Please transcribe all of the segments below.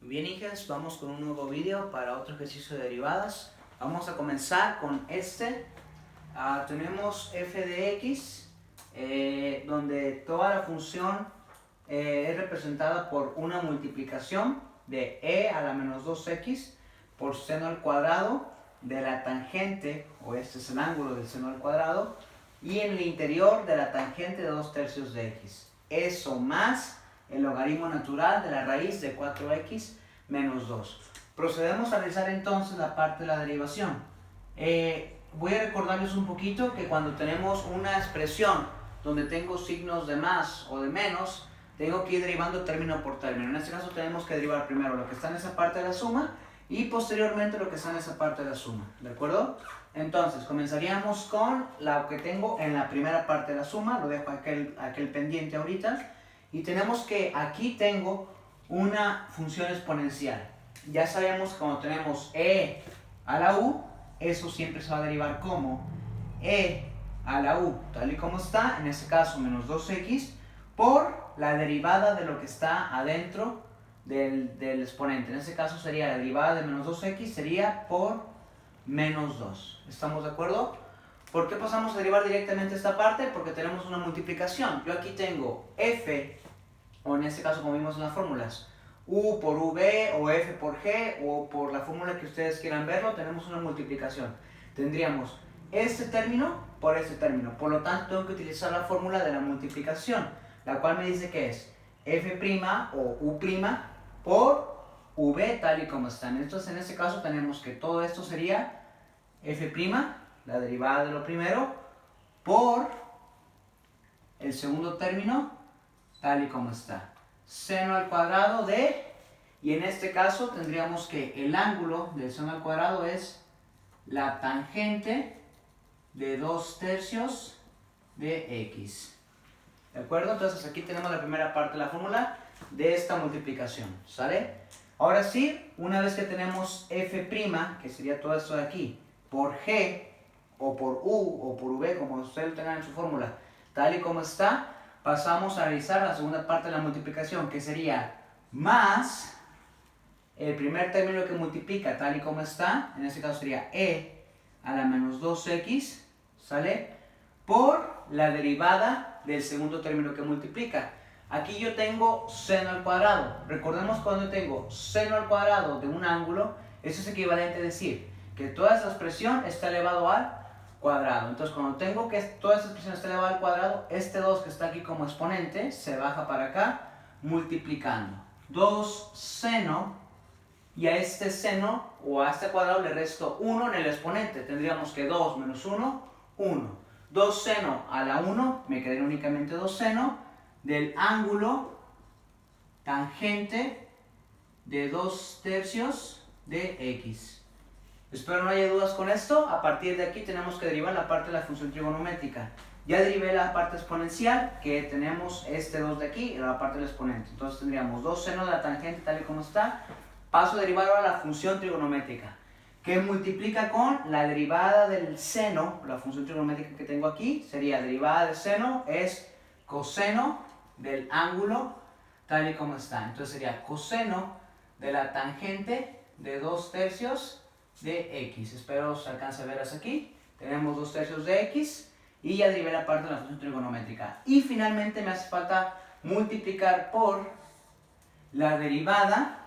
Bien, hijas, vamos con un nuevo video para otro ejercicio de derivadas. Vamos a comenzar con este. Tenemos f de x, donde toda la función es representada por una multiplicación de e a la menos 2x por seno al cuadrado de la tangente, o este es el ángulo del seno al cuadrado, y en el interior de la tangente de 2/3 de x. Eso más el logaritmo natural de la raíz de 4x menos 2. Procedemos a realizar entonces la parte de la derivación. Voy a recordarles un poquito que cuando tenemos una expresión donde tengo signos de más o de menos, tengo que ir derivando término por término. En este caso tenemos que derivar primero lo que está en esa parte de la suma y posteriormente lo que está en esa parte de la suma, ¿de acuerdo? Entonces comenzaríamos con lo que tengo en la primera parte de la suma, lo dejo aquel pendiente ahorita. Y tenemos que aquí tengo una función exponencial. Ya sabemos que cuando tenemos e a la u, eso siempre se va a derivar como e a la u, tal y como está, en este caso menos 2x, por la derivada de lo que está adentro del exponente. En este caso sería la derivada de menos 2x, sería por menos 2. ¿Estamos de acuerdo? ¿Por qué pasamos a derivar directamente esta parte? Porque tenemos una multiplicación. Yo aquí tengo f, o en este caso como vimos en las fórmulas, u por v o f por g, o por la fórmula que ustedes quieran verlo, tenemos una multiplicación. Tendríamos este término por este término. Por lo tanto, tengo que utilizar la fórmula de la multiplicación, la cual me dice que es f' o u' por v tal y como están. Entonces, en este caso tenemos que todo esto sería f', la derivada de lo primero, por el segundo término, tal y como está. Seno al cuadrado de, y en este caso tendríamos que el ángulo del seno al cuadrado es la tangente de 2/3 de x. ¿De acuerdo? Entonces aquí tenemos la primera parte de la fórmula de esta multiplicación. ¿Sale? Ahora sí, una vez que tenemos f', que sería todo esto de aquí, por g, o por u, o por v, como ustedes lo tengan en su fórmula, tal y como está, pasamos a realizar la segunda parte de la multiplicación, que sería más el primer término que multiplica tal y como está, en este caso sería e a la menos 2x, ¿sale? Por la derivada del segundo término que multiplica. Aquí yo tengo seno al cuadrado. Recordemos cuando tengo seno al cuadrado de un ángulo, eso es equivalente a decir que toda esa expresión está elevado al cuadrado. Entonces, cuando tengo que toda esta expresión está elevada al cuadrado, este 2 que está aquí como exponente se baja para acá multiplicando. 2 seno, y a este seno o a este cuadrado le resto 1 en el exponente. Tendríamos que 2 menos 1, 1. 2 seno a la 1, me quedaría únicamente 2 seno del ángulo tangente de 2/3 de x. Espero no haya dudas con esto. A partir de aquí tenemos que derivar la parte de la función trigonométrica. Ya derivé la parte exponencial, que tenemos este 2 de aquí, y la parte del exponente. Entonces tendríamos 2 seno de la tangente tal y como está. Paso a derivar ahora la función trigonométrica, que multiplica con la derivada del seno. La función trigonométrica que tengo aquí sería derivada del seno, es coseno del ángulo tal y como está. Entonces sería coseno de la tangente de 2/3 de x. Espero se alcance a ver hasta aquí. Tenemos 2/3 de x y ya derivé la parte de la función trigonométrica. Y finalmente me hace falta multiplicar por la derivada,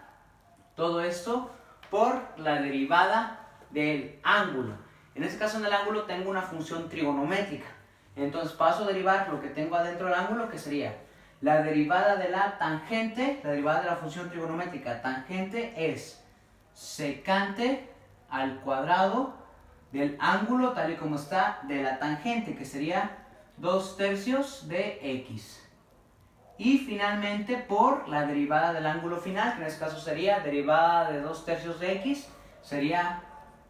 todo esto por la derivada del ángulo. En este caso en el ángulo tengo una función trigonométrica. Entonces paso a derivar lo que tengo adentro del ángulo, que sería la derivada de la tangente, la derivada de la función trigonométrica. Tangente es secante al cuadrado del ángulo tal y como está de la tangente, que sería 2/3 de x. Y finalmente por la derivada del ángulo final, que en este caso sería derivada de 2/3 de x, sería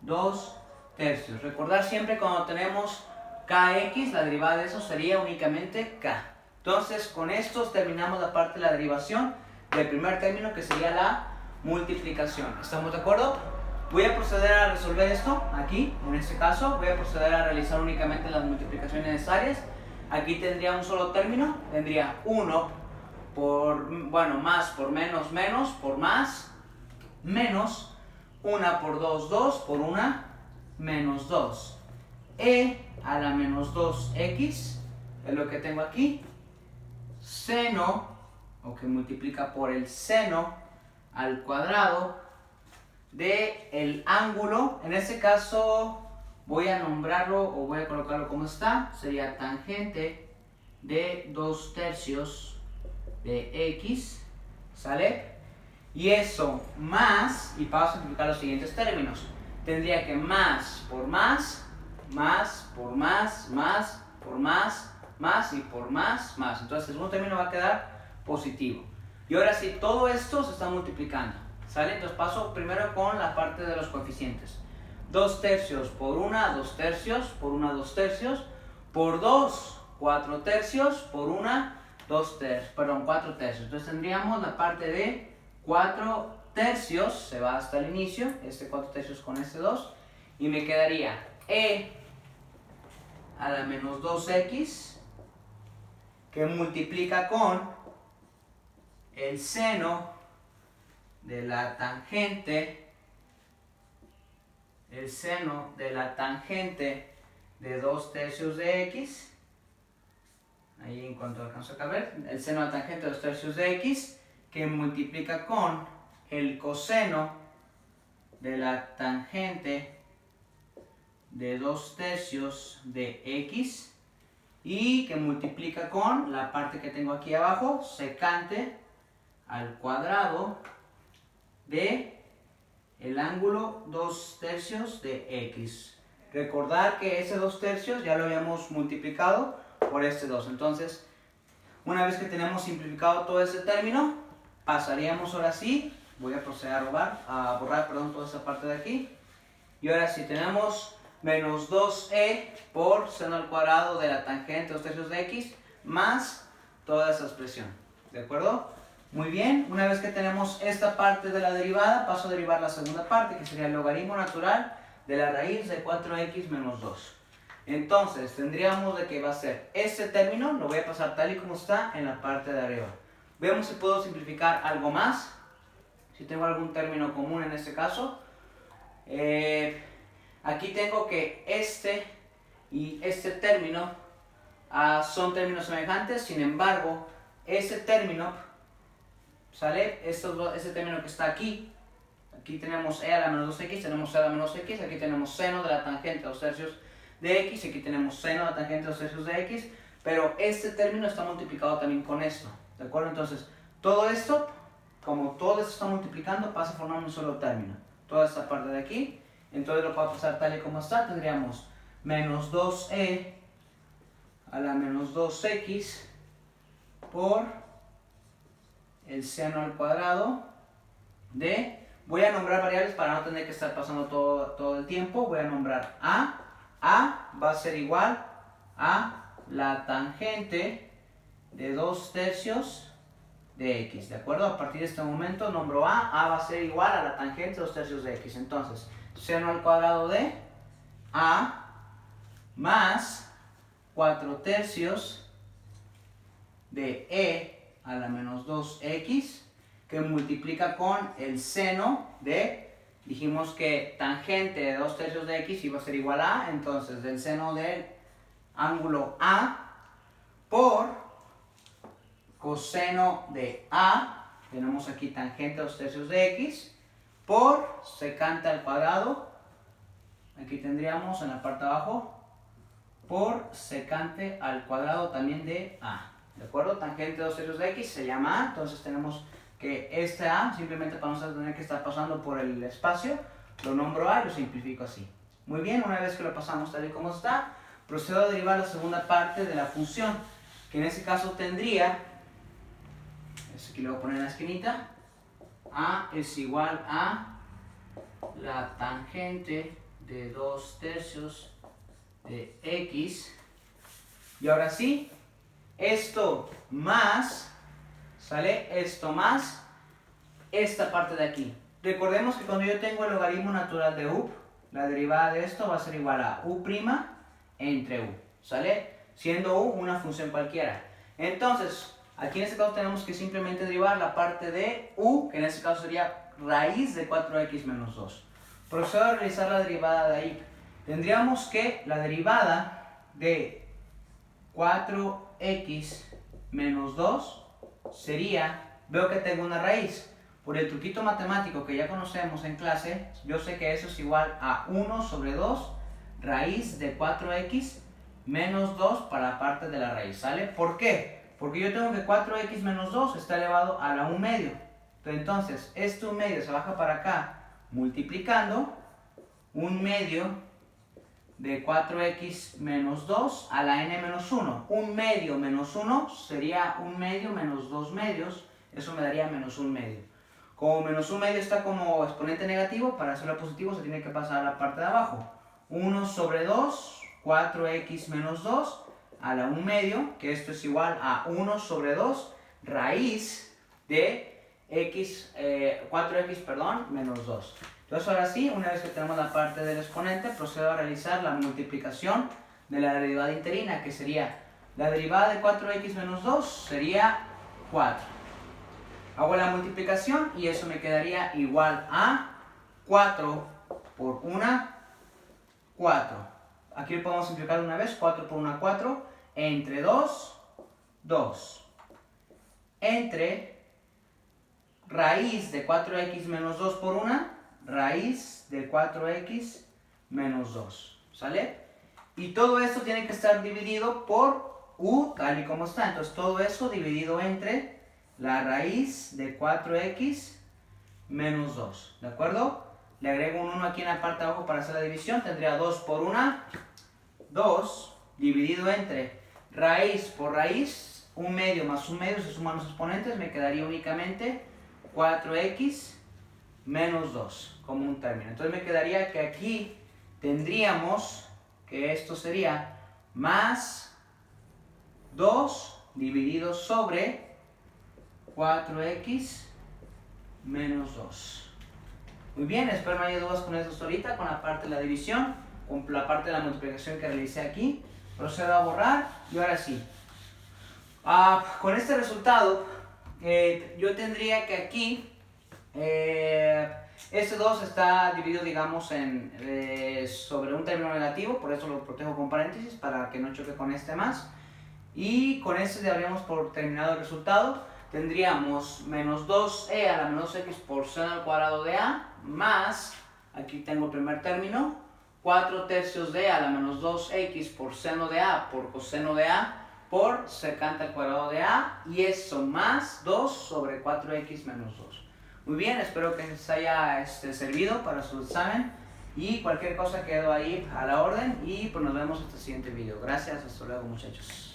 2/3. Recordar siempre cuando tenemos kx, la derivada de eso sería únicamente k. Entonces con esto terminamos la parte de la derivación del primer término, que sería la multiplicación. ¿Estamos de acuerdo? Voy a proceder a resolver esto aquí, en este caso. Voy a proceder a realizar únicamente las multiplicaciones necesarias. Aquí tendría un solo término, tendría 1 por, bueno, más por menos, menos por más, menos 1 por 2, 2 por 1 menos 2. E a la menos 2x es lo que tengo aquí. Seno, o que multiplica por el seno al cuadrado de el ángulo. En este caso voy a nombrarlo o voy a colocarlo como está. Sería tangente de 2/3 de x, ¿sale? Y eso más, y vamos a simplificar los siguientes términos. Tendría que más por más, más por más, más por más, más y por más, más. Entonces el segundo término va a quedar positivo. Y ahora sí, todo esto se está multiplicando, ¿sale? Entonces paso primero con la parte de los coeficientes. 2/3 por 1, 2/3 por 1, 2/3 por 2, 4/3 por 1, 2/3, perdón, 4/3. Entonces tendríamos la parte de 4/3, se va hasta el inicio, este 4/3 con este 2, y me quedaría e a la menos 2x, que multiplica con el seno de la tangente, el seno de la tangente de 2/3 de x, ahí en cuanto alcanzo a caber, el seno de la tangente de 2/3 de x, que multiplica con el coseno de la tangente de 2/3 de x, y que multiplica con la parte que tengo aquí abajo, secante al cuadrado de el ángulo 2/3 de x. Recordar que ese 2/3 ya lo habíamos multiplicado por este 2. Entonces, una vez que tenemos simplificado todo ese término, pasaríamos ahora sí, voy a proceder a borrar toda esa parte de aquí. Y ahora sí tenemos menos 2e por seno al cuadrado de la tangente 2/3 de x más toda esa expresión. ¿De acuerdo? Muy bien, una vez que tenemos esta parte de la derivada, paso a derivar la segunda parte, que sería el logaritmo natural de la raíz de 4x menos 2. Entonces, tendríamos de que va a ser este término, lo voy a pasar tal y como está en la parte de arriba. Veamos si puedo simplificar algo más, si tengo algún término común en este caso. Aquí tengo que este y este término son términos semejantes, sin embargo, ese término, ¿sale? Este término que está aquí, aquí tenemos e a la menos 2x, tenemos e a la menos x, aquí tenemos seno de la tangente 2/3 de x, aquí tenemos seno de la tangente 2/3 de x, pero este término está multiplicado también con esto, ¿de acuerdo? Entonces, todo esto, como todo esto está multiplicando, pasa a formar un solo término, toda esta parte de aquí. Entonces lo puedo pasar tal y como está, tendríamos menos 2e a la menos 2x por el seno al cuadrado de, voy a nombrar variables para no tener que estar pasando todo el tiempo, voy a nombrar a va a ser igual a la tangente de 2/3 de x, ¿de acuerdo? A partir de este momento nombro a va a ser igual a la tangente de 2/3 de x, entonces seno al cuadrado de a más 4/3 de e a la menos 2x, que multiplica con el seno de, dijimos que tangente de 2/3 de x iba a ser igual a, entonces del seno del ángulo a por coseno de a, tenemos aquí tangente de 2/3 de x, por secante al cuadrado, aquí tendríamos en la parte de abajo, por secante al cuadrado también de a, ¿de acuerdo? Tangente de 2/3 de x se llama a, entonces tenemos que este a, simplemente para no tener que estar pasando por el espacio, lo nombro a y lo simplifico así. Muy bien, una vez que lo pasamos tal y como está, procedo a derivar la segunda parte de la función, que en este caso tendría, aquí lo voy a poner en la esquinita, a es igual a la tangente de 2/3 de x, y ahora sí, esto más, ¿sale? Esto más esta parte de aquí. Recordemos que cuando yo tengo el logaritmo natural de u, la derivada de esto va a ser igual a u' entre u, ¿sale? Siendo u una función cualquiera. Entonces, aquí en este caso tenemos que simplemente derivar la parte de u, que en este caso sería raíz de 4x menos 2. Procedo a realizar la derivada de ahí. Tendríamos que la derivada de 4x menos 2 sería, veo que tengo una raíz. Por el truquito matemático que ya conocemos en clase, yo sé que eso es igual a 1 sobre 2 raíz de 4x menos 2 para la parte de la raíz, ¿sale? ¿Por qué? Porque yo tengo que 4x menos 2 está elevado a la 1 medio. Entonces, este 1 medio se baja para acá multiplicando 1 medio de 4x menos 2 a la n menos 1. 1 medio menos 1 sería 1 medio menos 2 medios. Eso me daría menos 1 medio. Como menos 1 medio está como exponente negativo, para hacerlo positivo se tiene que pasar a la parte de abajo. 1 sobre 2, 4x menos 2 a la 1 medio, que esto es igual a 1 sobre 2 raíz de 4x menos 2. Entonces ahora sí, una vez que tenemos la parte del exponente, procedo a realizar la multiplicación de la derivada interina, que sería la derivada de 4x menos 2 sería 4. Hago la multiplicación y eso me quedaría igual a 4 por 1, 4. Aquí lo podemos simplificar de una vez, 4 por 1, 4, entre 2, 2. Entre raíz de 4x menos 2 por 1, raíz de 4x menos 2, ¿sale? Y todo esto tiene que estar dividido por u tal y como está. Entonces todo eso dividido entre la raíz de 4x menos 2, ¿de acuerdo? Le agrego un 1 aquí en la parte de abajo para hacer la división. Tendría 2 por 1, 2 dividido entre raíz por raíz, 1 medio más 1 medio, se suman los exponentes, me quedaría únicamente 4x menos 2 como un término. Entonces me quedaría que aquí tendríamos que esto sería más 2 dividido sobre 4x menos 2. Muy bien, espero no haya dudas con esto ahorita, con la parte de la división, con la parte de la multiplicación que realicé aquí. Procedo a borrar y ahora sí. Con este resultado, yo tendría que aquí, este 2 está dividido, digamos, sobre un término negativo, por eso lo protejo con paréntesis para que no choque con este más. Y con este daríamos por terminado el resultado. Tendríamos menos 2e a la menos x por seno al cuadrado de a, más, aquí tengo el primer término, 4 tercios de a la menos 2x por seno de a por coseno de a por secante al cuadrado de a, y eso más 2 sobre 4x menos 2. Muy bien, espero que les haya servido para su examen, y cualquier cosa quedo ahí a la orden, y pues nos vemos en este siguiente video. Gracias, hasta luego muchachos.